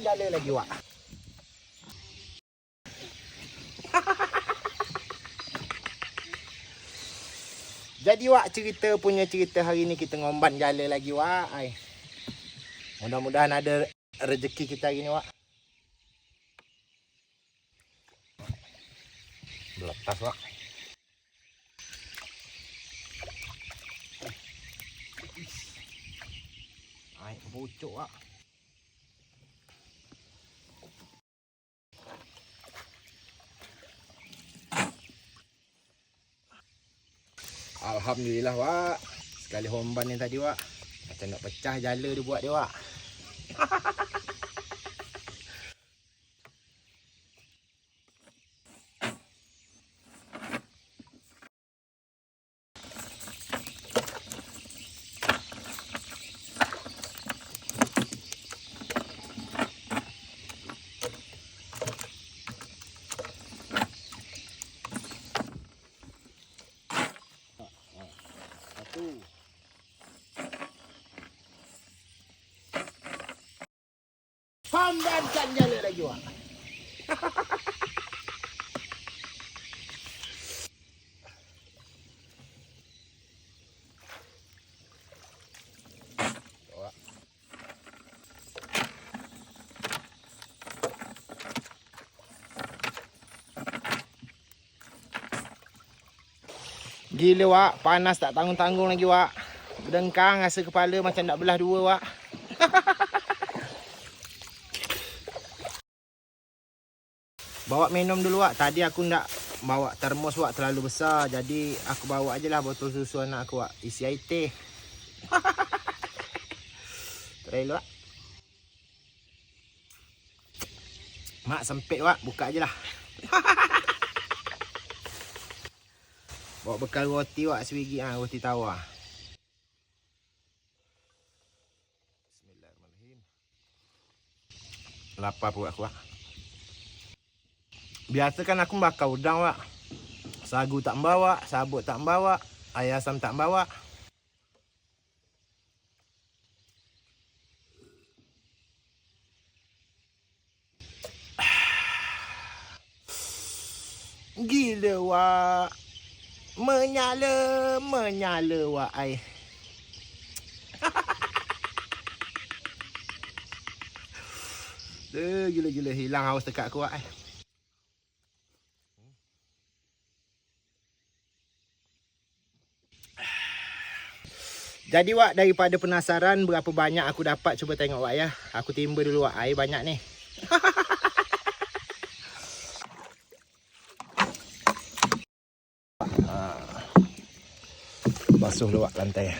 jala lagi wak. Jadi wak, cerita hari ni kita ngomban jala lagi wak. Mudah-mudahan ada rezeki kita hari ni wak. Beletas wak. Pucuk wak. Alhamdulillah wak. Sekali homban ni tadi wak. Macam nak pecah jala dia buat dia wak. Hambankan jala lagi wak. Gila wak, panas tak tanggung-tanggung lagi wak. Berdengkang rasa kepala macam nak belah dua wak. Bawa minum dulu wak. Tadi aku nak bawa termos wak terlalu besar. Jadi aku bawa aje lah botol susu anak aku wak. Isi air teh. Try dulu wak. Mak sempit wak. Buka aje lah. Bawa bekal roti wak sebiji. Roti tawar. Bismillahirrahmanirrahim. Lapar pun aku wak. Biasa kan aku bakar udang wak. Sagu tak bawa, sabut tak bawa, air asam tak bawa. Gila wak. Menyala wak air. Gila hilang haus dekat aku wak. Jadi wak, daripada penasaran berapa banyak aku dapat, cuba tengok wak ya. Aku timba dulu wak, air banyak ni. Basuh dulu wak lantai.